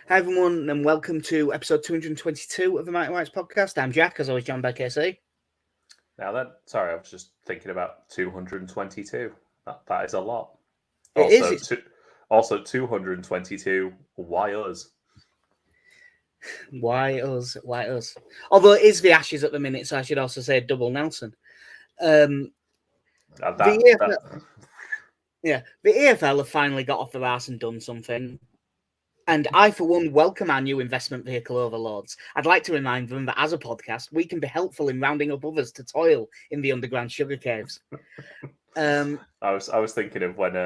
Hi everyone, and welcome to episode 222 of the Mighty Whites podcast. I'm Jack, as always, joined by KC. Now then, sorry, I was just thinking about 222. That is a lot. It Also, is. also 222. Why us? Why us? Why us? Although it is the Ashes at the minute, so I should also say double Nelson. The EFL have finally got off their arse and done something. And I, for one, welcome our new investment vehicle overlords. I'd like to remind them that as a podcast, we can be helpful in rounding up others to toil in the underground sugar caves. I was thinking of when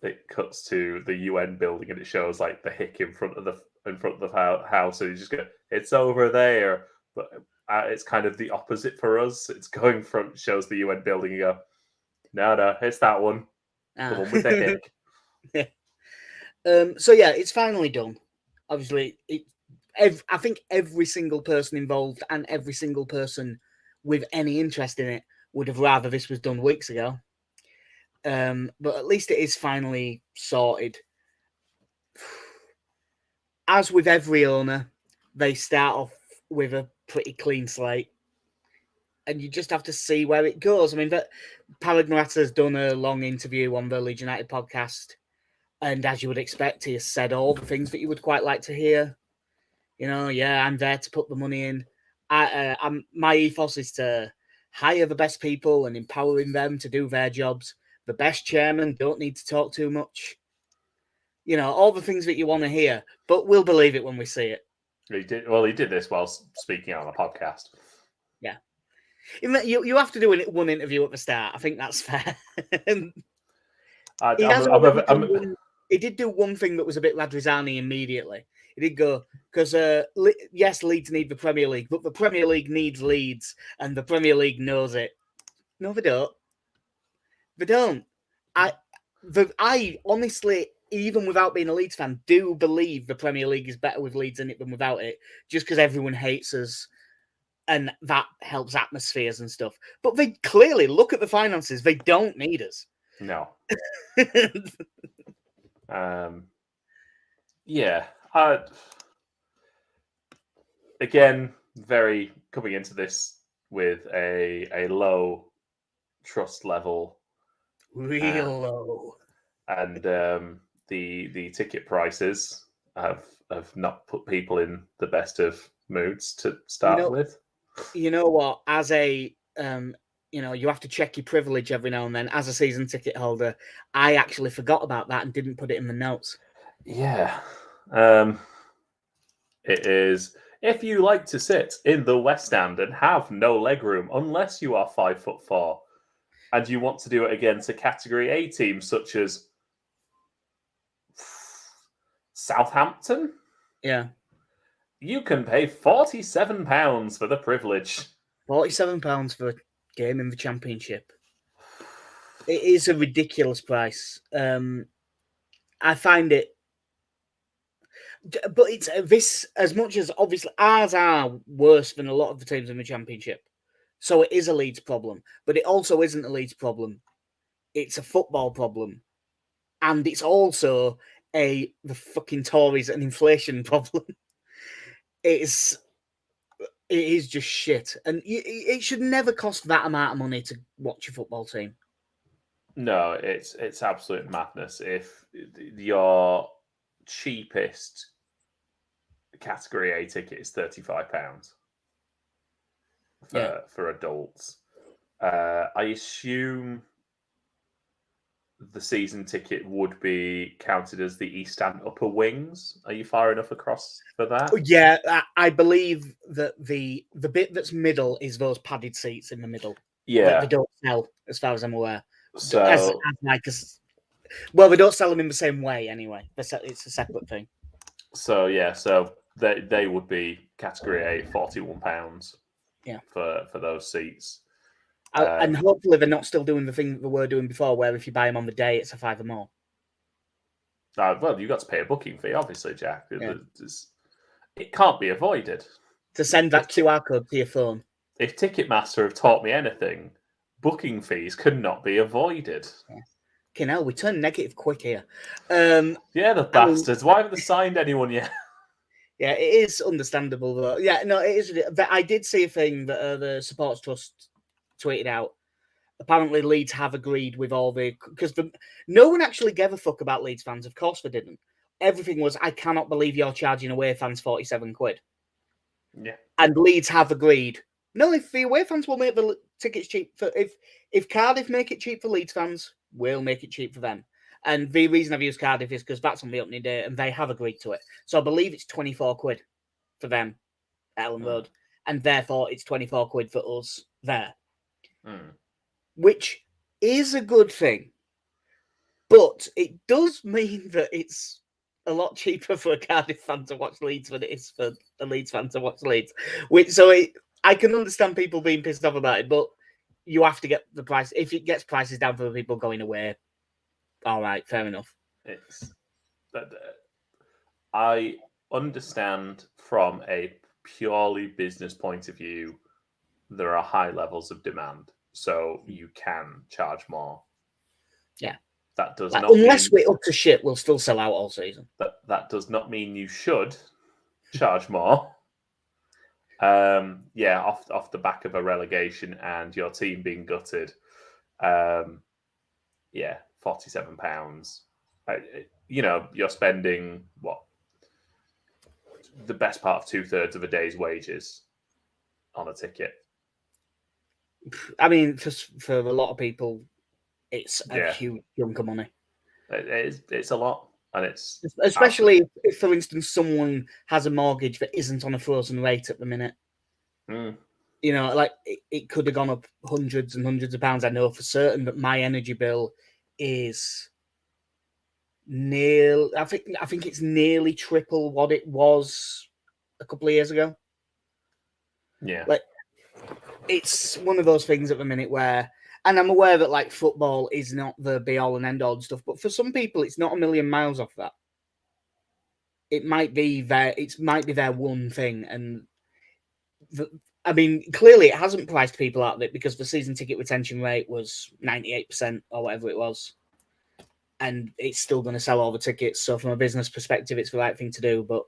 it cuts to the UN building and it shows like the hick in front of the house, and you just go, "It's over there," but it's kind of the opposite for us. It's going front, shows the UN building, and you go, "No, it's that one, the one with the hick." Yeah. So yeah, it's finally done. Obviously, I think every single person involved and every single person with any interest in it would have rather this was done weeks ago. But at least it is finally sorted. As with every owner, they start off with a pretty clean slate, and you just have to see where it goes. I mean, Paragnata's done a long interview on the Leeds United podcast. And as you would expect, he has said all the things that you would quite like to hear. You know, yeah, I'm there to put the money in. My ethos is to hire the best people and empowering them to do their jobs. The best chairman don't need to talk too much. You know, all the things that you want to hear, but we'll believe it when we see it. He did this while speaking on a podcast. Yeah. You have to do one interview at the start. I think that's fair. He did do one thing that was a bit Radrizzani immediately. He did go, because yes, Leeds need the Premier League, but the Premier League needs Leeds, and the Premier League knows it. No, they don't. They don't. I honestly, even without being a Leeds fan, do believe the Premier League is better with Leeds in it than without it, just because everyone hates us, and that helps atmospheres and stuff. But they clearly look at the finances. They don't need us. No. Again, very coming into this with a low trust level, real low, and the ticket prices have not put people in the best of moods to start with. You know what? As a you have to check your privilege every now and then. As a season ticket holder, I actually forgot about that and didn't put it in the notes. Yeah. It is, if you like to sit in the West Stand and have no legroom, unless you are 5'4", and you want to do it against a Category A team such as Southampton, you can pay £47 for the privilege. £47 for a game in the Championship. It is a ridiculous price. I find it. But it's this, as much as obviously ours are worse than a lot of the teams in the Championship. So it is a Leeds problem, but it also isn't a Leeds problem. It's a football problem. And it's also the fucking Tories and inflation problem. It is just shit. And it should never cost that amount of money to watch a football team. No, it's absolute madness. If your cheapest Category A ticket is £35 for adults, I assume the season ticket would be counted as the East Stand upper wings. Are you far enough across for that? Yeah, I believe that the bit that's middle is those padded seats in the middle. Yeah, they don't sell, as far as I'm aware. So, they don't sell them in the same way anyway. It's a separate thing. So yeah, so they would be Category A, £41. Yeah, for those seats. And hopefully they're not still doing the thing that they were doing before, where if you buy them on the day, it's a £5 more. Well, you've got to pay a booking fee, obviously, Jack. Yeah. It can't be avoided. To send that QR code to your phone. If Ticketmaster have taught me anything, booking fees cannot be avoided. Yeah. fucking hell, we turned negative quick here. Yeah, the bastards. Why haven't they signed anyone yet? Yeah, it is understandable though. Yeah, no, it is. But I did see a thing that the Supporters Trust tweeted out. Apparently, Leeds have agreed with all because no one actually gave a fuck about Leeds fans. Of course, they didn't. Everything was, I cannot believe you're charging away fans 47 quid. Yeah, and Leeds have agreed. No, if the away fans will make the tickets cheap for if Cardiff make it cheap for Leeds fans, we'll make it cheap for them. And the reason I've used Cardiff is because that's on the opening day, and they have agreed to it. So I believe it's 24 quid for them at Ellen Road, and therefore it's 24 quid for us there, which is a good thing. But it does mean that it's a lot cheaper for a Cardiff fan to watch Leeds than it is for a Leeds fan to watch Leeds. I can understand people being pissed off about it, but you have to get the price. If it gets prices down for the people going away, all right, fair enough. I understand from a purely business point of view, there are high levels of demand, so you can charge more. Yeah. That does not unless we're up to shit, we'll still sell out all season. That does not mean you should charge more. Yeah, off the back of a relegation and your team being gutted. Yeah, £47. You're spending what? The best part of 2/3 of a day's wages on a ticket. I mean, for a lot of people, it's a huge chunk of money. It's a lot, and it's especially if, for instance, someone has a mortgage that isn't on a frozen rate at the minute. You know, like it could have gone up hundreds and hundreds of pounds. I know for certain that my energy bill is near. I think it's nearly triple what it was a couple of years ago. Yeah, like it's one of those things at the minute where, and I'm aware that like football is not the be all and end all and stuff, but for some people, it's not a million miles off that. It might be their one thing, and I mean, clearly it hasn't priced people out of it because the season ticket retention rate was 98% or whatever it was. And it's still going to sell all the tickets. So from a business perspective, it's the right thing to do. But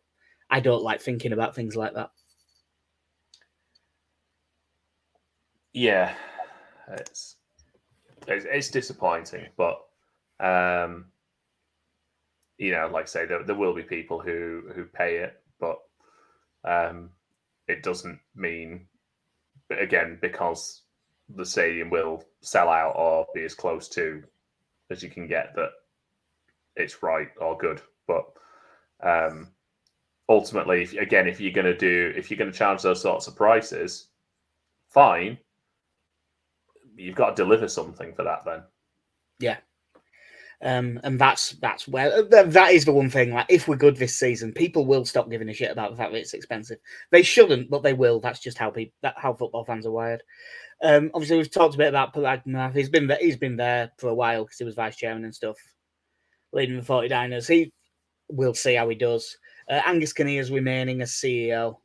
I don't like thinking about things like that. Yeah, it's disappointing. But, like I say, there will be people who pay it. But it doesn't mean, again, because the stadium will sell out or be as close to as you can get, that it's right or good. But ultimately, if you're going to charge those sorts of prices, fine. You've got to deliver something for that then. Yeah. And that's where that is the one thing. Like, if we're good this season, people will stop giving a shit about the fact that it's expensive. They shouldn't, but they will. That's just how football fans are wired. Obviously, we've talked a bit about Paragna. He's been there for a while because he was vice chairman and stuff, leading the 49ers. We'll see how he does. Angus Kinnear's remaining as CEO,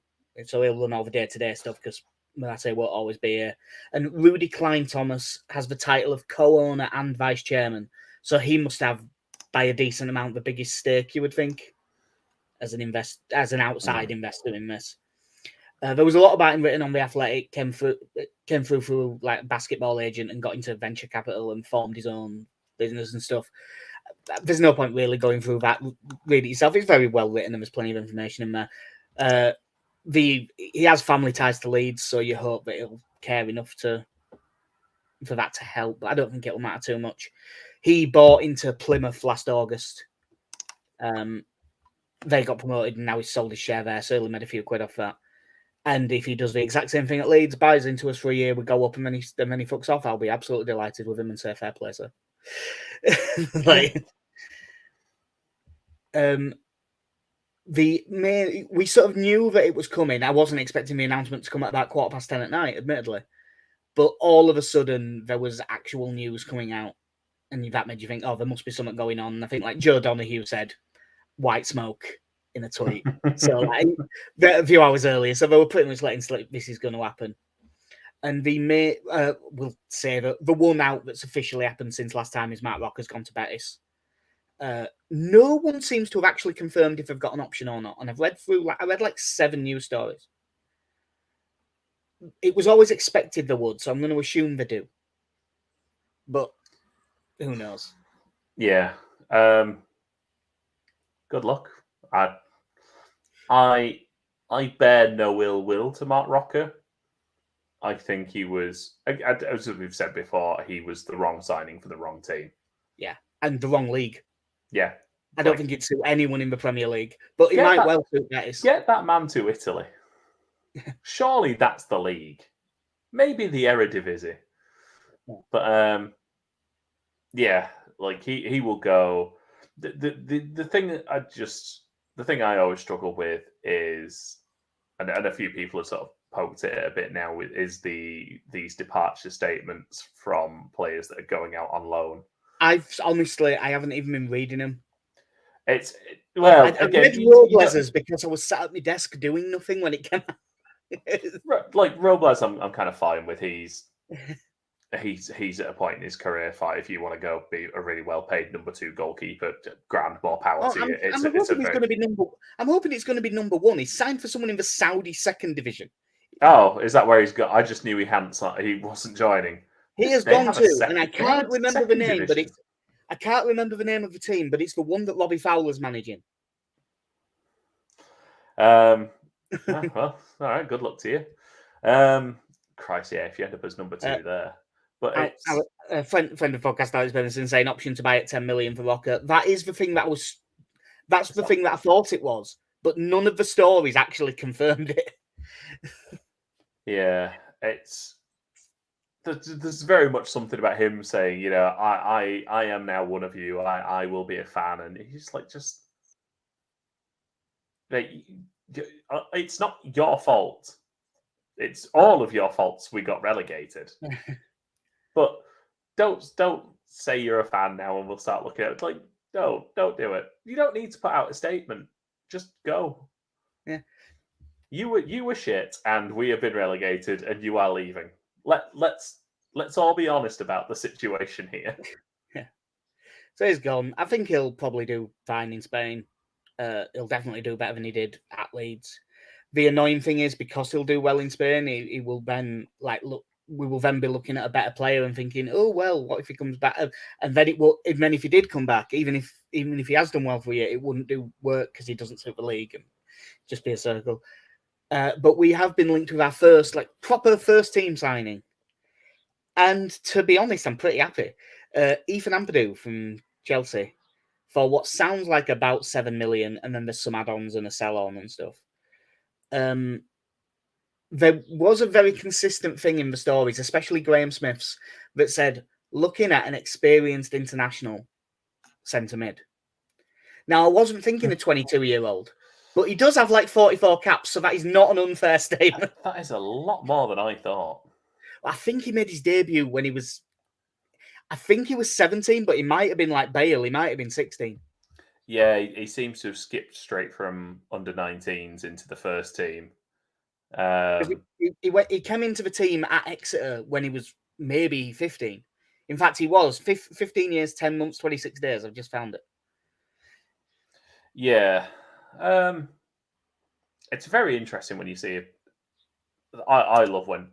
so he'll run all the day-to-day stuff because Murate won't always be here. And Rudy Klein-Thomas has the title of co-owner and vice chairman. So he must have, by a decent amount, the biggest stake, you would think, as an outside investor in this. There was a lot about him written on The Athletic. Came through like a basketball agent and got into venture capital and formed his own business and stuff. There's no point really going through that. Read it yourself. It's very well written and there's plenty of information in there. He has family ties to Leeds, so you hope that he'll care enough for that to help. But I don't think it'll matter too much. He bought into Plymouth last August. They got promoted and now he's sold his share there, so he'll made a few quid off that. And if he does the exact same thing at Leeds, buys into us for a year, we go up and then he fucks off, I'll be absolutely delighted with him and say fair play, sir. We sort of knew that it was coming. I wasn't expecting the announcement to come at about 10:15 at night, admittedly. But all of a sudden, there was actual news coming out. And that made you think, oh, there must be something going on. And I think, like Joe Donahue said, white smoke in a tweet. So, like, a few hours earlier. So they were pretty much letting slip, this is going to happen. And we'll say that the one out that's officially happened since last time is Matt Rocker's gone to Betis. No one seems to have actually confirmed if they've got an option or not. And I've read through, I read like 7 news stories. It was always expected they would, so I'm going to assume they do. But who knows? Yeah. Good luck. I bear no ill will to Mark Rocker. I think he was, as we've said before, he was the wrong signing for the wrong team. Yeah, and the wrong league. Yeah. I don't think he'd suit anyone in the Premier League, but he might well suit Betis. Get that man to Italy. Surely that's the league. Maybe the Eredivisie. But yeah, like he will go. The thing I always struggle with is, and a few people have sort of poked at it a bit now, is these departure statements from players that are going out on loan. I haven't even been reading them. I read Robles's because I was sat at my desk doing nothing when it came out. Like Robles, I'm kind of fine with. He's at a point in his career. Fine, if you want to go be a really well paid number 2 goalkeeper, grand, more power to you. I'm hoping it's going to be number 1. He's signed for someone in the Saudi 2nd division. Oh, is that where he's got? I just knew he wasn't joining. He has gone to, and I can't remember the name, but I can't remember the name of the team, but it's the one that Robbie Fowler's managing. Well, all right. Good luck to you. Christ, yeah. If you end up as number 2 there, but a friend of the podcast, Alex Benson, saying option to buy at 10 million for Rocker. That is the thing that's the thing that I thought it was, but none of the stories actually confirmed it. Yeah, there's very much something about him saying, you know, I am now one of you. I will be a fan, and he's like, just like, it's not your fault. It's all of your faults we got relegated. But don't say you're a fan now and we'll start looking at it. Like, no, don't do it. You don't need to put out a statement. Just go. Yeah. You were shit, and we have been relegated, and you are leaving. Let's all be honest about the situation here. Yeah. So he's gone. I think he'll probably do fine in Spain. He'll definitely do better than he did at Leeds. The annoying thing is, because he'll do well in Spain, he will then we will then be looking at a better player and thinking, oh well, what if he comes back? And then it will. And then if he did come back, even if he has done well for you, it wouldn't do work because he doesn't suit the league and just be a circle. But we have been linked with our first proper first team signing, and to be honest, I'm pretty happy. Ethan Ampadu from Chelsea for what sounds like about 7 million, and then there's some add-ons and a sell-on and stuff. There was a very consistent thing in the stories, especially Graham Smith's, that said looking at an experienced international centre mid. Now, I wasn't thinking a 22-year-old, but he does have 44 caps, so that is not an unfair statement. That is a lot more than I thought. I think he made his debut when he was 17, but he might have been like Bale. He might have been 16. Yeah, he seems to have skipped straight from under-19s into the first team. He came into the team at Exeter when he was maybe 15. In fact, he was 15 years, 10 months, 26 days. I've just found it. Yeah. It's very interesting when you see it. I love when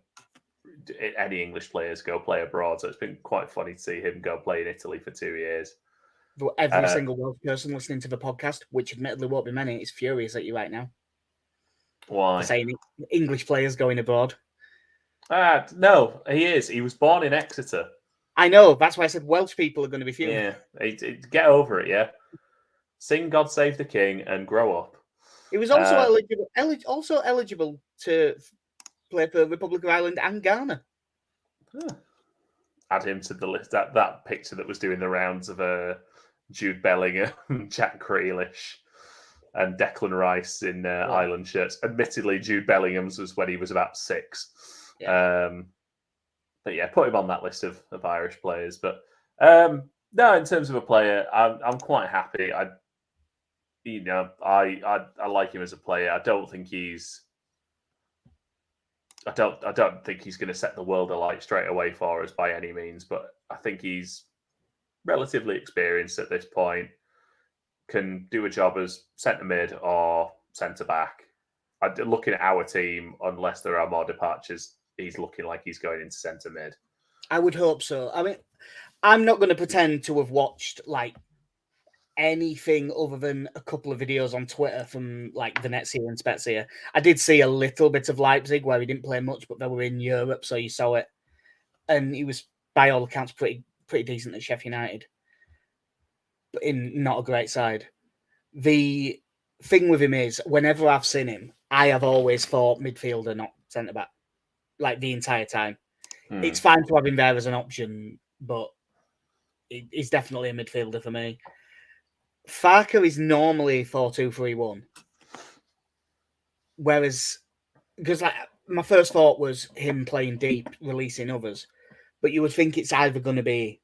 any English players go play abroad, so it's been quite funny to see him go play in Italy for 2 years. Every single Welsh person listening to the podcast, which admittedly won't be many, is furious at you right now. Why? For saying English players going abroad. No, he is. He was born in Exeter. I know. That's why I said Welsh people are going to be furious. Yeah, get over it, yeah. Sing God Save the King and grow up. He was also eligible to play for Republic of Ireland and Ghana. Add him to the list. That picture that was doing the rounds of Jude Bellingham, Jack Grealish, and Declan Rice in Ireland shirts. Admittedly, Jude Bellingham's was when he was about 6. Yeah. But yeah, put him on that list of Irish players. But no, in terms of a player, I'm quite happy. I like him as a player. I don't think he's I don't think he's going to set the world alight straight away for us by any means, but I think he's relatively experienced at this point. Can do a job as centre mid or centre back. Looking at our team, unless there are more departures, he's looking like he's going into centre mid. I would hope so. I mean, I'm not going to pretend to have watched like anything other than a couple of videos on Twitter from like Venezia and Spezia. I did see a little bit of Leipzig where he didn't play much, but they were in Europe, so you saw it. And he was, by all accounts, pretty decent at Sheffield United, but in not a great side. The thing with him is, whenever I've seen him, I have always thought midfielder, not centre back, like the entire time. It's fine to have him there as an option, but he's definitely a midfielder for me. Farker is normally 4-2-3-1, whereas because like my first thought was him playing deep, releasing others, but you would think it's either going to be.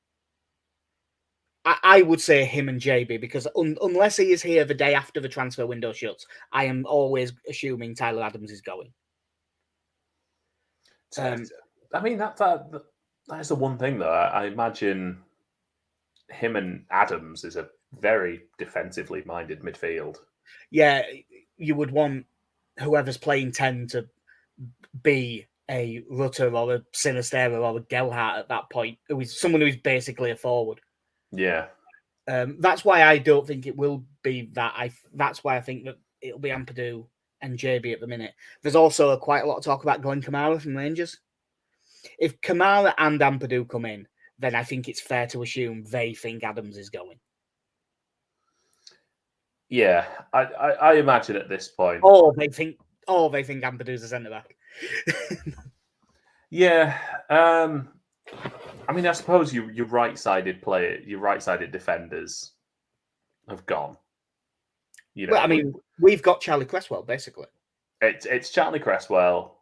I would say him and JB because unless he is here the day after the transfer window shuts, I am always assuming Tyler Adams is going. I mean that is the one thing though. I imagine him and Adams is a very defensively minded midfield. Yeah, you would want whoever's playing 10 to be a Rutter or a Sinistera or a Gelhardt at that point, who is someone who's basically a forward. Yeah. That's why I don't think it will be that. That's why I think that it'll be Ampadu and JB at the minute. There's also quite a lot of talk about Glenn Kamara from Rangers. If Kamara and Ampadu come in, then I think it's fair to assume they think Adams is going. Yeah, I imagine at this point. Or they think Ampadu's a centre back. Yeah. I mean, I suppose your right-sided defenders have gone. You know, well, I mean, we've got Charlie Cresswell basically. It's Charlie Cresswell,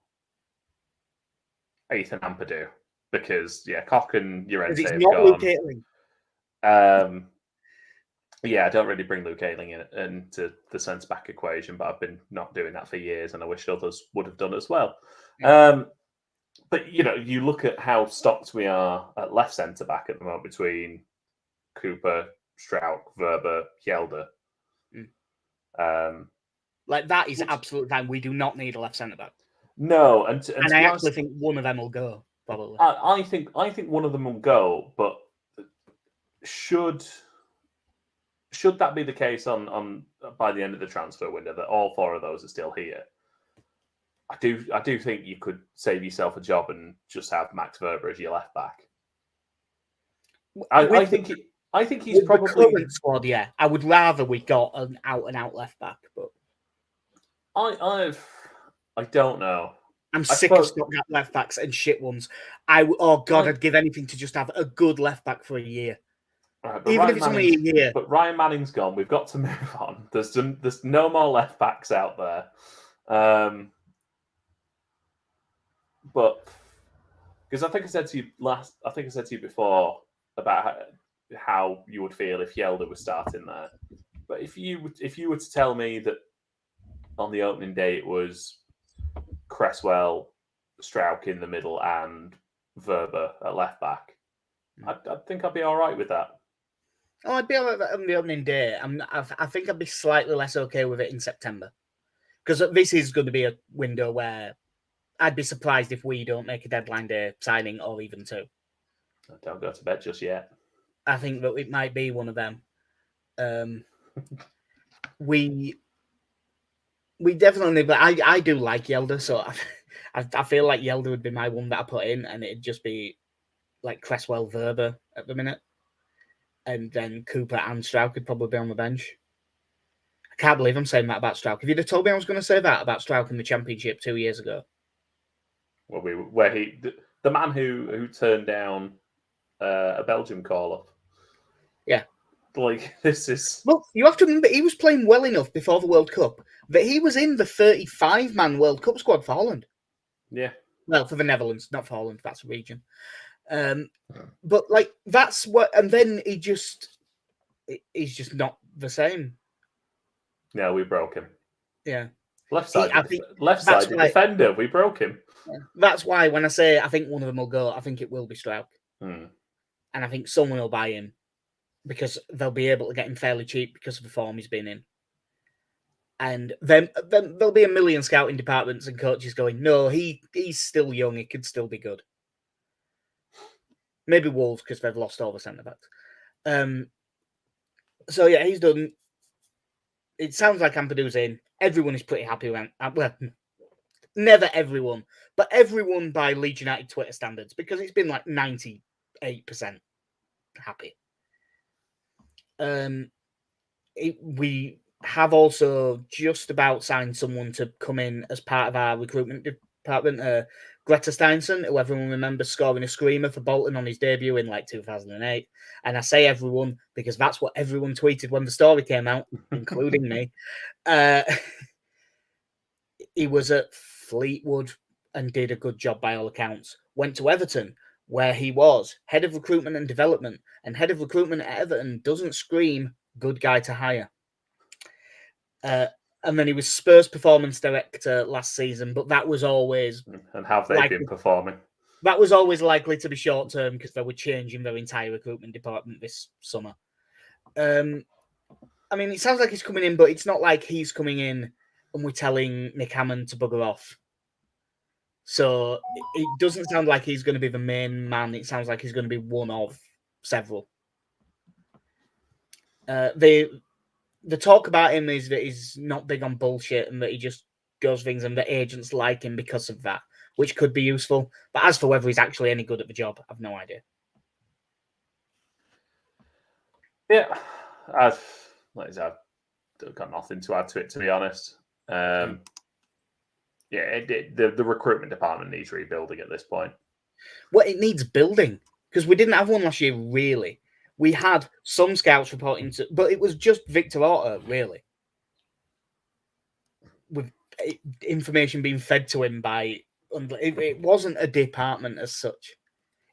Ethan Ampadu, because Koch and Llorente have not gone. Luke Ayling. Yeah, I don't really bring Luke Ayling into the centre back equation, but I've been not doing that for years, and I wish others would have done as well. Yeah. But you look at how stocked we are at left centre back at the moment between Cooper, Strauch, Verber, Hjelde. Like that is absolutely fine. We do not need a left centre back. No, and I actually think one of them will go. Probably. I think one of them will go, but should that be the case on by the end of the transfer window that all four of those are still here? I do think you could save yourself a job and just have Max Verber as your left back. I think he's probably the current squad. Yeah, I would rather we got an out and out left back, but I don't know. I'm sick of stopgap left backs and shit ones. I'd give anything to just have a good left back for a year. Right, even if it's only a year. But Ryan Manning's gone. We've got to move on. There's no more left backs out there. But because I think I said to you before about how you would feel if Hjelde was starting there. But if you were to tell me that on the opening day it was Cresswell, Strauch in the middle, and Verber at left back, I think I'd be all right with that. Oh, I'd be all right on the opening day. I think I'd be slightly less okay with it in September, because this is going to be a window where I'd be surprised if we don't make a deadline day signing or even two. Don't go to bed just yet. I think that it might be one of them. We definitely, but I do like Hjelde, so I feel like Hjelde would be my one that I put in, and it'd just be like Cresswell, Verber at the minute, and then Cooper and Strauch could probably be on the bench. I can't believe I'm saying that about Strauch. If you'd have told me I was going to say that about Strauch in the Championship 2 years ago. Well, the man who turned down a Belgium call-up. Yeah. Like, this is... Well, you have to remember, he was playing well enough before the World Cup that he was in the 35-man World Cup squad for Holland. Yeah. Well, for the Netherlands, not for Holland. That's a region. But, like, that's what... And then he's just not the same. No, we broke him. Yeah. Left side defender. We broke him. That's why when I say I think one of them will go, I think it will be Struijk. And I think someone will buy him because they'll be able to get him fairly cheap because of the form he's been in. And then there'll be a million scouting departments and coaches going, no, he's still young. He could still be good. Maybe Wolves because they've lost all the centre-backs. So, yeah, he's done. It sounds like Ampadu's in. Everyone is pretty happy around. Well, never everyone, but everyone by Leeds United Twitter standards because it's been like 98% happy. We have also just about signed someone to come in as part of our recruitment department, Greta Steinson, who everyone remembers scoring a screamer for Bolton on his debut in like 2008. And I say everyone because that's what everyone tweeted when the story came out, including me. He was at Fleetwood and did a good job by all accounts. Went to Everton, where he was head of recruitment and development. And head of recruitment at Everton doesn't scream good guy to hire. And then he was Spurs performance director last season, but that was always... And have they been performing? That was always likely to be short-term because they were changing their entire recruitment department this summer. I mean, it sounds like he's coming in, but it's not like he's coming in and we're telling Nick Hammond to bugger off. So it doesn't sound like he's going to be the main man. It sounds like he's going to be one of several. The talk about him is that he's not big on bullshit and that he just goes things and that agents like him because of that, which could be useful. But as for whether he's actually any good at the job, I've no idea. Yeah, I've got nothing to add to it, to be honest. The recruitment department needs rebuilding at this point. Well, it needs building because we didn't have one last year, really. We had some scouts reporting to, but it was just Victor Orta, really, with information being fed to him by. It wasn't a department as such.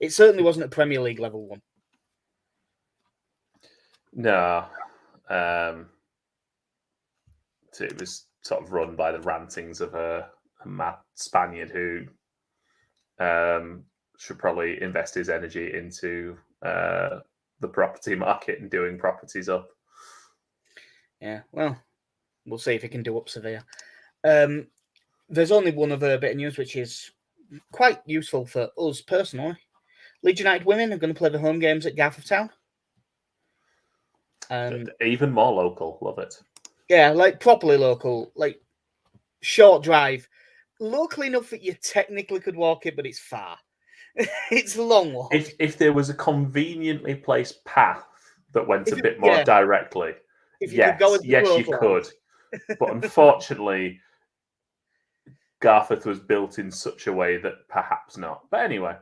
It certainly wasn't a Premier League level one. No, it was sort of run by the rantings of a mad Spaniard who should probably invest his energy into the property market and doing properties up. Yeah, well, we'll see if he can do up Sevilla. There's only one other bit of news which is quite useful for us personally. Leeds United women are going to play the home games at Garforth Town. Even more local, love it. Yeah, like properly local, like short drive. Local enough that you technically could walk it, but it's far. It's a long walk. If there was a conveniently placed path that went a bit more directly, yes, you could. But unfortunately, Garforth was built in such a way that perhaps not. But anyway,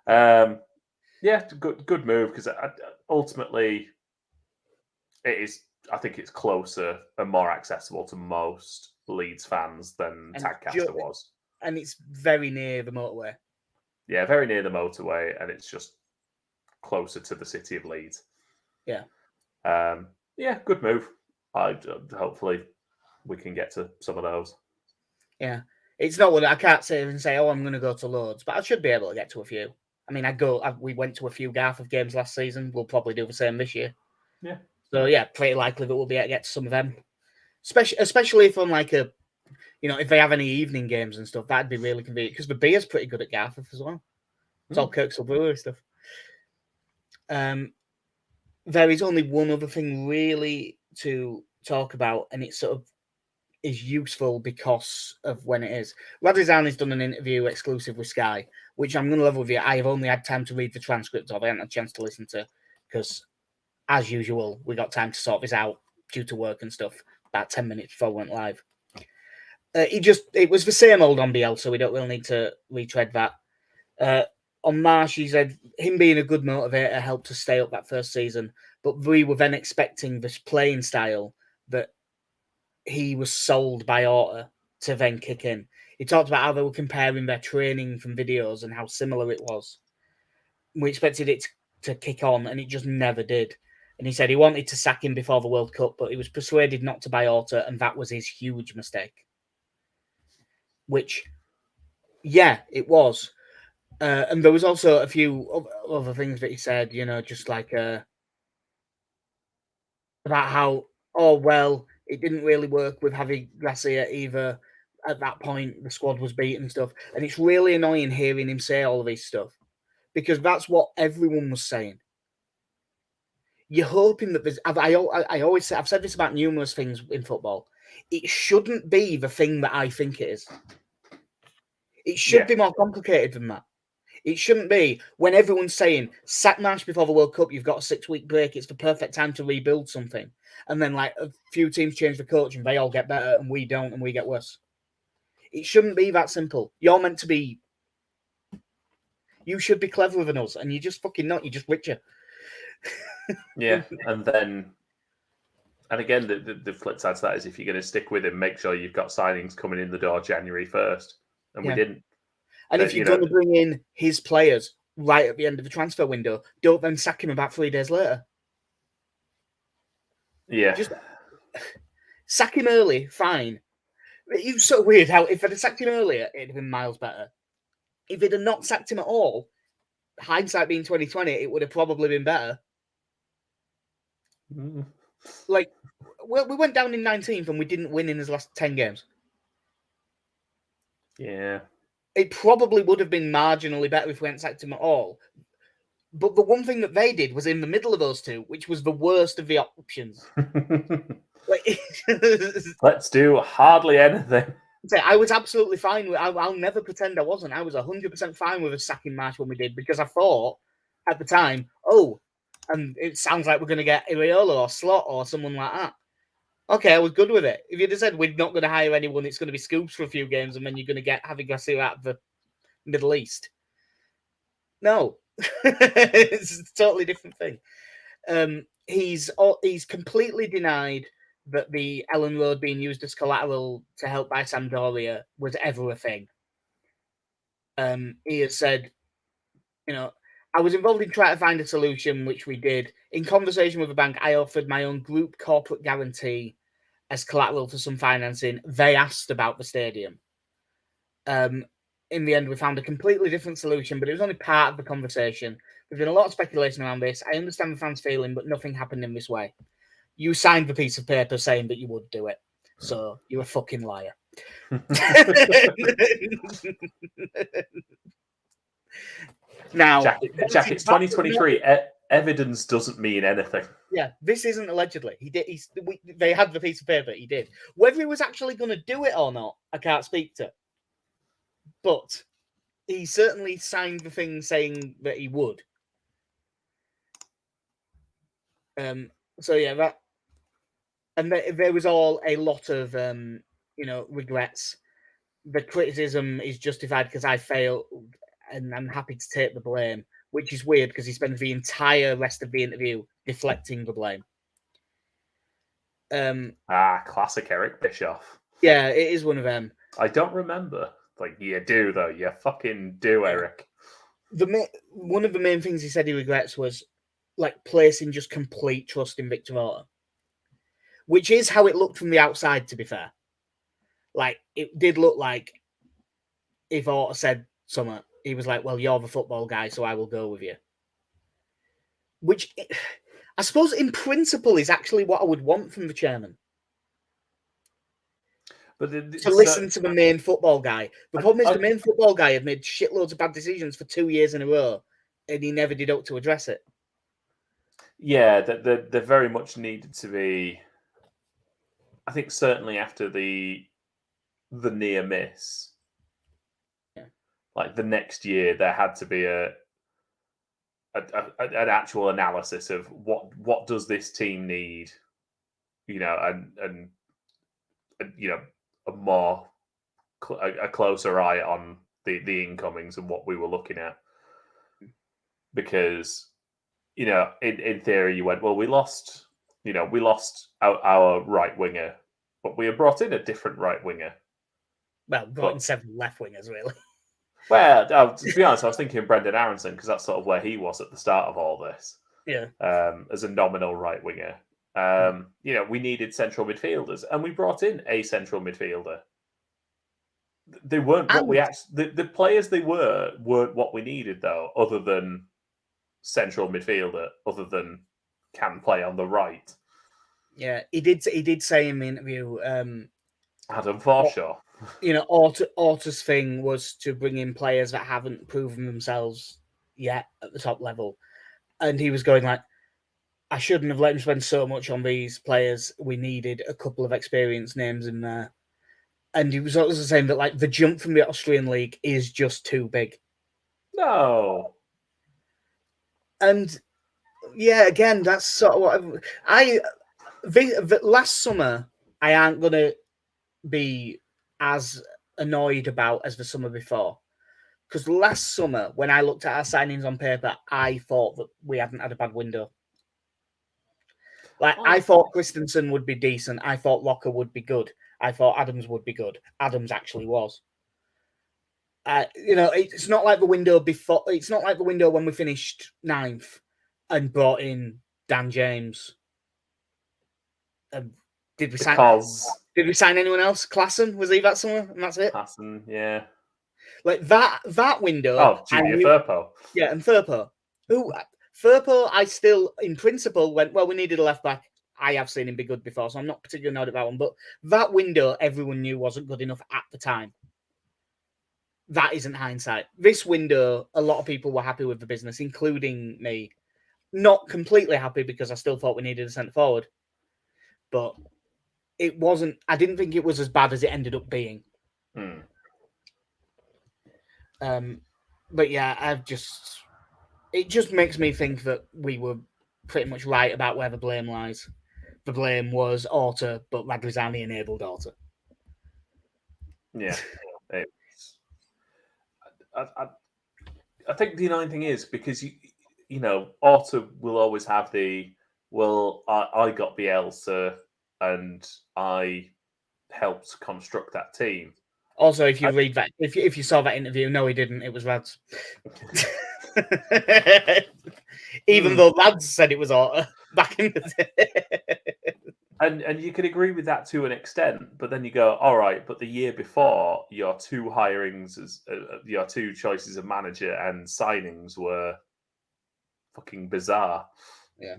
good move because ultimately it is. I think it's closer and more accessible to most Leeds fans than Tadcaster was. And it's very near the motorway. Yeah, very near the motorway, and it's just closer to the city of Leeds. Yeah. Good move. Hopefully we can get to some of those. Yeah. It's not one I can't sit and say, I'm going to go to loads, but I should be able to get to a few. I mean, we went to a few Garforth games last season. We'll probably do the same this year. Yeah. So, yeah, pretty likely that we'll be able to get to some of them. Especially if on like if they have any evening games and stuff, that'd be really convenient because the beer's pretty good at Garforth as well. It's all Kirksville Brewery stuff. There is only one other thing really to talk about, and it sort of is useful because of when it is. Radizan has done an interview exclusive with Sky, which I'm going to level with you. I have only had time to read the transcript of. I haven't had a chance to listen to because, as usual, we got time to sort this out due to work and stuff about 10 minutes before we went live. It was the same old on BL, so we don't really need to retread that. On Marsh, he said him being a good motivator helped us stay up that first season, but we were then expecting this playing style that he was sold by Orta to then kick in. He talked about how they were comparing their training from videos and how similar it was. We expected it to kick on, and it just never did. And he said he wanted to sack him before the World Cup, but he was persuaded not to by Orta, and that was his huge mistake. which, yeah, it was. And there was also a few other things that he said, just like about how, it didn't really work with Javi Gracia either. At that point, the squad was beaten and stuff. And it's really annoying hearing him say all of this stuff because that's what everyone was saying. You're hoping that there's. I always say, I've said this about numerous things in football. It shouldn't be the thing that I think it is. It should be more complicated than that. It shouldn't be when everyone's saying sack Marsh before the World Cup, you've got a 6-week break, it's the perfect time to rebuild something. And then like a few teams change the coach and they all get better and we don't and we get worse. It shouldn't be that simple. You're meant to be. You should be cleverer than us, and you're just fucking not. You're just richer. Yeah, and again, the flip side to that is if you're going to stick with him, make sure you've got signings coming in the door January 1st, and we didn't. And if you're going to bring in his players right at the end of the transfer window, don't then sack him about 3 days later. Yeah, just sack him early, fine. It was so weird how if I'd have sacked him earlier, it'd have been miles better. If it had not sacked him at all, hindsight being 2020, it would have probably been better. Like, we went down in 19th and we didn't win in his last 10 games. Yeah. It probably would have been marginally better if we hadn't sacked him at all. But the one thing that they did was in the middle of those two, which was the worst of the options. Let's do hardly anything. I was absolutely fine with. I'll never pretend I wasn't. I was 100% fine with a sacking Marsh when we did because I thought at the time, and it sounds like we're going to get Iraola or Slot or someone like that. Okay, I was good with it. If you'd have said we're not going to hire anyone, it's going to be Scoops for a few games, and then you're going to get Javi Gracia out of the Middle East. No, it's a totally different thing. He's completely denied that the Ellen Road being used as collateral to help buy Sampdoria was ever a thing. He has said, I was involved in trying to find a solution, which we did. In conversation with a bank, I offered my own group corporate guarantee as collateral for some financing. They asked about the stadium. In the end, we found a completely different solution, but it was only part of the conversation. There's been a lot of speculation around this. I understand the fans' feeling, but nothing happened in this way. You signed the piece of paper saying that you would do it. So you're a fucking liar. Now, Jack, it's 2023. Evidence doesn't mean anything. Yeah, this isn't allegedly. He did. They had the piece of paper. He did. Whether he was actually going to do it or not, I can't speak to. But he certainly signed the thing saying that he would. So yeah, that, and there was all a lot of regrets. The criticism is justified because I failed, and I'm happy to take the blame, which is weird because he spends the entire rest of the interview deflecting the blame. Classic Eric Bischoff. Yeah, it is one of them. I don't remember. Like, you do, though. You fucking do, Eric. One of the main things he said he regrets was like placing just complete trust in Victor Orta, which is how it looked from the outside, to be fair. Like, it did look like if Orta said something, he was like, well, you're the football guy, so I will go with you. Which, I suppose, in principle, is actually what I would want from the chairman. But to listen to the main football guy. The problem is the main football guy had made shitloads of bad decisions for 2 years in a row, and he never did up to address it. Yeah, there very much needed to be. I think certainly after the near miss, like the next year, there had to be an actual analysis of what does this team need, and a closer eye on the incomings and what we were looking at, because in theory you went, well, we lost our right winger, but we have brought in a different right winger. Well, brought in 7 left wingers, really. Well, to be honest, I was thinking of Brendan Aronson because that's sort of where he was at the start of all this. Yeah. As a nominal right winger. We needed central midfielders, and we brought in a central midfielder. They weren't what we actually. The players they weren't what we needed though. Other than central midfielder, other than can play on the right. Yeah, he did say in the interview. Adam Forshaw. Orta's thing was to bring in players that haven't proven themselves yet at the top level, and he was going like, I shouldn't have let him spend so much on these players. We needed a couple of experienced names in there. And he was also saying that like the jump from the Austrian league is just too big. No. And yeah, again, that's sort of what last summer I aren't gonna be as annoyed about as the summer before. Because last summer, when I looked at our signings on paper, I thought that we hadn't had a bad window. Like, I thought Christensen would be decent. I thought Locker would be good. I thought Adams would be good. Adams actually was. It's not like the window before. It's not like the window when we finished 9th and brought in Dan James. Did we sign anyone else? Klassen, was he that summer? And that's it? Klassen, yeah. Like that window. Oh, Junior Firpo. Yeah, and Firpo. Firpo, I still, in principle, went, well, we needed a left back. I have seen him be good before, so I'm not particularly annoyed about him. But that window, everyone knew wasn't good enough at the time. That isn't hindsight. This window, a lot of people were happy with the business, including me. Not completely happy because I still thought we needed a centre forward. But it wasn't, I didn't think it was as bad as it ended up being. But yeah, it just makes me think that we were pretty much right about where the blame lies. The blame was Orta, but Radrizzani enabled Orta. Yeah. I think the annoying thing is because, Orta will always have I got Bielsa and I helped construct that team. Also, if you read that, if you saw that interview, no, he didn't. It was Rads. Even though Lads said it was Orta back in the day. And you could agree with that to an extent, but then you go, all right, but the year before, your two hirings, your two choices of manager and signings were fucking bizarre. Yeah.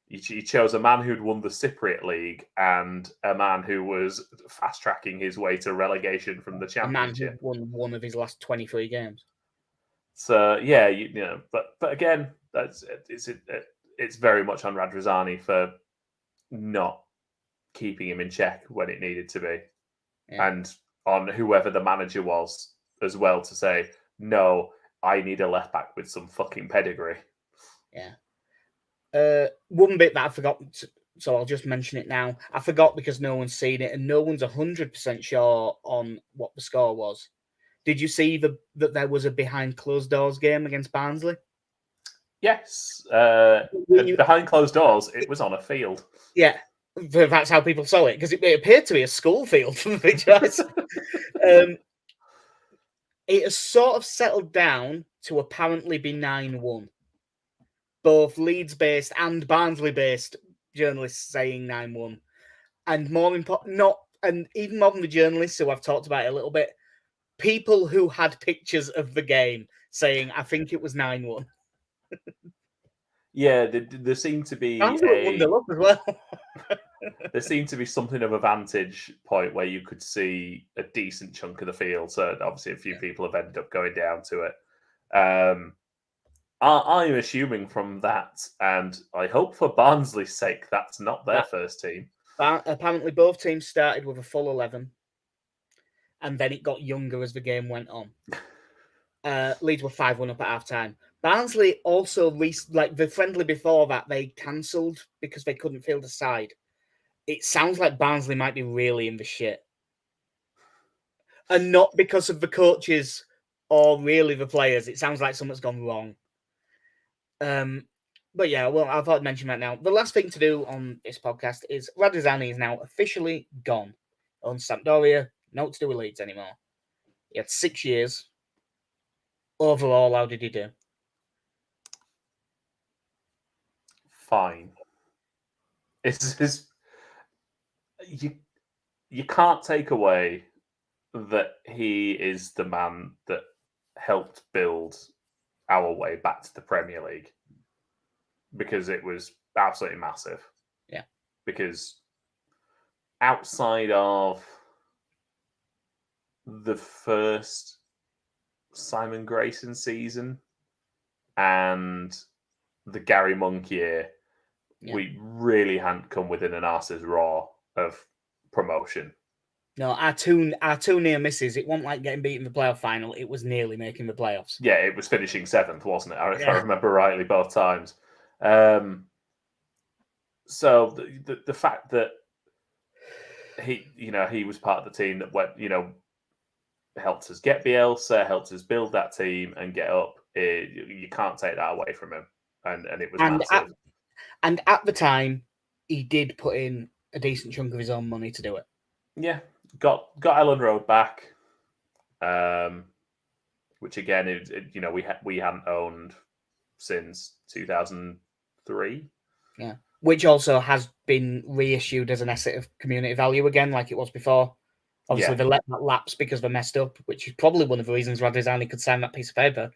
You chose a man who'd won the Cypriot League and a man who was fast-tracking his way to relegation from the Championship. A man who won one of his last 23 games. So yeah, but again, it's very much on Radrizzani for not keeping him in check when it needed to be, and on whoever the manager was as well to say, no, I need a left back with some fucking pedigree. Yeah. One bit that I forgot, so I'll just mention it now. I forgot because no one's seen it and no one's 100% sure on what the score was. Did you see that there was a behind closed doors game against Barnsley? Yes. Behind closed doors, it was on a field. Yeah, that's how people saw it, because it appeared to be a school field from the pictures. It has sort of settled down to apparently be 9-1. Both Leeds-based and Barnsley-based journalists saying 9-1. And more important, even more than the journalists who I've talked about it a little bit, people who had pictures of the game saying, I think it was 9-1. Yeah, there seemed to be as well. There seemed to be something of a vantage point where you could see a decent chunk of the field. So obviously a few people have ended up going down to it. I'm assuming from that, and I hope for Barnsley's sake, that's not their first team. Apparently both teams started with a full 11. And then it got younger as the game went on. Leeds were 5-1 up at half-time. Barnsley also, the friendly before that, they cancelled because they couldn't field a side. It sounds like Barnsley might be really in the shit. And not because of the coaches or really the players. It sounds like something's gone wrong. But yeah, well, I thought I'd mention that now. The last thing to do on this podcast is Radrizzani is now officially gone. On Sampdoria, not to do with Leeds anymore. He had 6 years. Overall, how did he do? Fine. You can't take away that he is the man that helped build our way back to the Premier League, because it was absolutely massive. Yeah. Because outside of the first Simon Grayson season and the Gary Monk year, we really hadn't come within an arse's raw of promotion. No, our two near misses. It wasn't like getting beaten in the playoff final. It was nearly making the playoffs. Yeah, it was finishing 7th, wasn't it? If I remember rightly, both times. So the fact that he was part of the team that went, helped us get Bielsa, helped us build that team and get up. You can't take that away from him, and it was massive. And at the time, he did put in a decent chunk of his own money to do it. Yeah, got Ellen Road back, which again, we hadn't owned since 2003. Yeah, which also has been reissued as an asset of community value again, like it was before. Obviously, they let that lapse because they messed up, which is probably one of the reasons Radrizzani could sign that piece of paper.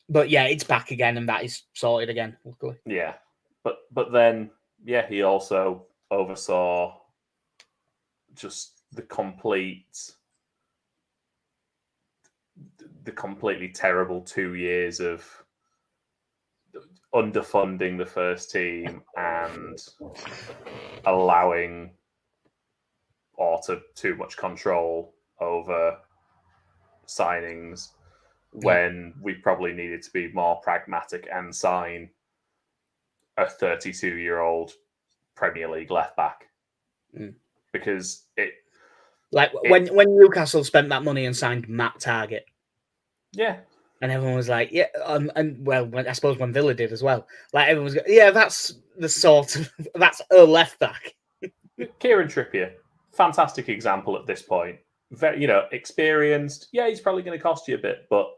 But yeah, it's back again, and that is sorted again, luckily. Yeah, but then he also oversaw just the completely terrible 2 years of underfunding the first team and allowing too much control over signings when we probably needed to be more pragmatic and sign a 32-year-old Premier League left back. Because when Newcastle spent that money and signed Matt Target. Yeah. And everyone was like, yeah, I suppose when Villa did as well. Like everyone was going, yeah, that's that's a left back. Kieran Trippier, fantastic example at this point. Very, experienced. Yeah, he's probably going to cost you a bit, but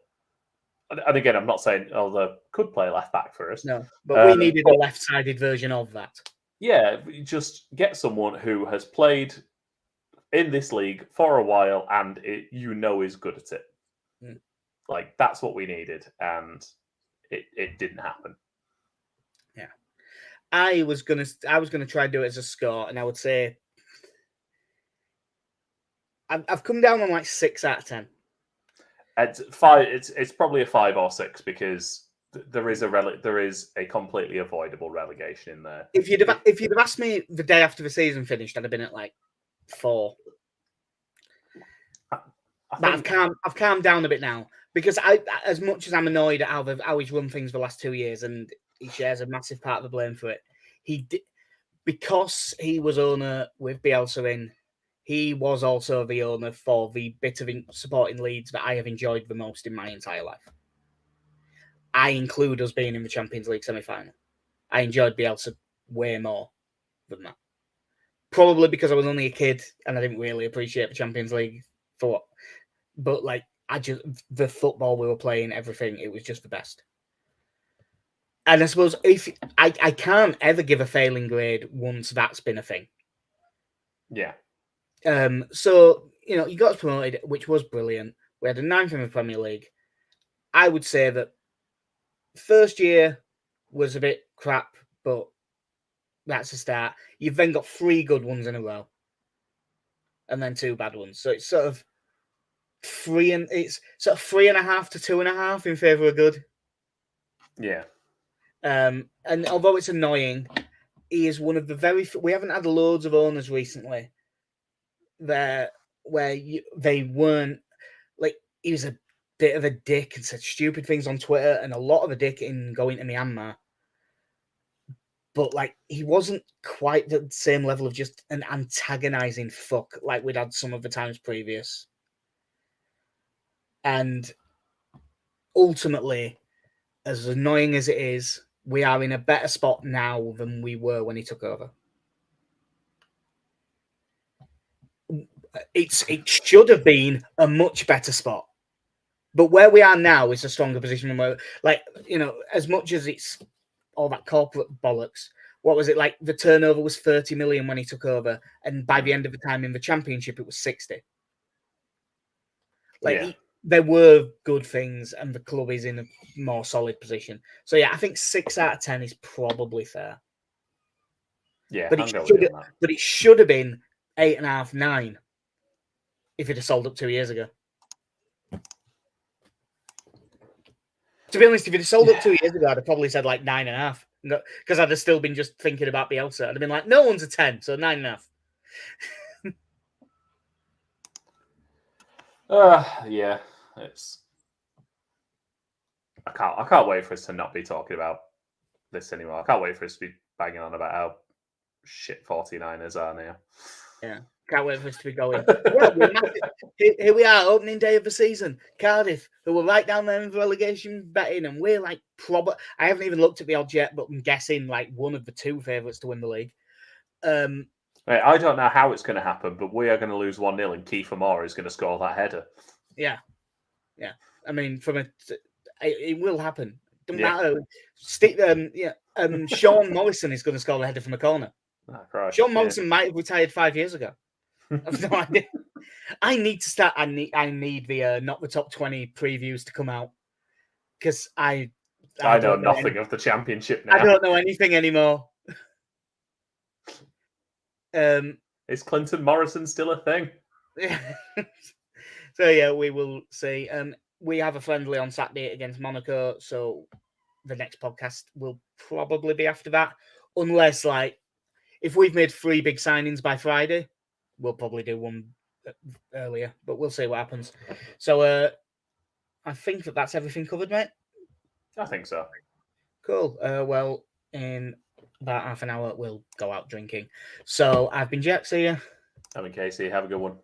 and again, I'm not saying they could play left back for us. No, but we needed a left-sided version of that. Yeah, just get someone who has played in this league for a while and is good at it. Like that's what we needed, and it didn't happen. Yeah, I was gonna try and do it as a score, and I would say I've come down on like 6 out of 10. It's 5. It's probably a 5 or 6 because there is a completely avoidable relegation in there. If you'd have asked me the day after the season finished, I'd have been at like 4. But I've calmed down a bit now because as much as I'm annoyed at how he's run things the last 2 years, and he shares a massive part of the blame for it, because he was owner with Bielsa in. He was also the owner for the bit of supporting Leeds that I have enjoyed the most in my entire life. I include us being in the Champions League semi-final. I enjoyed Bielsa way more than that. Probably because I was only a kid and I didn't really appreciate the Champions League for what. But like, the football we were playing, everything, it was just the best. And I suppose if I can't ever give a failing grade once that's been a thing. Yeah. So, you got us promoted, which was brilliant. We had a 9th in the Premier League. I would say that first year was a bit crap, but that's a start. You've then got 3 good ones in a row, and then 2 bad ones. So it's sort of 3.5 to 2.5 in favour of good. Yeah. And although it's annoying, he is one of the we haven't had loads of owners recently where they weren't like, he was a bit of a dick and said stupid things on Twitter, and a lot of a dick in going to Myanmar. But like, he wasn't quite the same level of just an antagonizing fuck like we'd had some of the times previous. And ultimately, as annoying as it is, we are in a better spot now than we were when he took over. It should have been a much better spot. But where we are now is a stronger position than where, like, as much as it's all that corporate bollocks, what was it like? The turnover was 30 million when he took over, and by the end of the time in the Championship, it was 60. There were good things, and the club is in a more solid position. So yeah, I think 6 out of 10 is probably fair. Yeah, but it should have been 8.5, 9 if it had sold up 2 years ago. To be honest, if it had sold up 2 years ago, I'd have probably said like 9.5, because I'd have still been just thinking about Bielsa. I'd have been like, no one's a 10, so 9.5. Yeah, it's. I can't wait for us to not be talking about this anymore. I can't wait for us to be banging on about how shit 49ers are now. Yeah, can't wait for us to be going. Yeah, here we are, opening day of the season. Cardiff, who were right down there in the relegation betting, and we're like I haven't even looked at the odds yet, but I'm guessing like one of the 2 favourites to win the league. I don't know how it's going to happen, but we are going to lose 1-0, and Kiefer Moore is going to score that header. Yeah. I mean, it will happen. Doesn't matter. Sean Morrison is going to score the header from a corner. Oh, Christ, Sean Morrison might have retired 5 years ago. I've no idea. I need to start. I need the not the top 20 previews to come out, because I know nothing of the championship now. I don't know anything anymore. Is Clinton Morrison still a thing? So yeah, we will see. We have a friendly on Saturday against Monaco, so the next podcast will probably be after that, unless if we've made 3 big signings by Friday, we'll probably do one earlier, but we'll see what happens. So I think that's everything covered, mate. I think so. Cool. Well, in about half an hour, we'll go out drinking. So I've been Jack. See ya. I'm in Casey. Have a good one.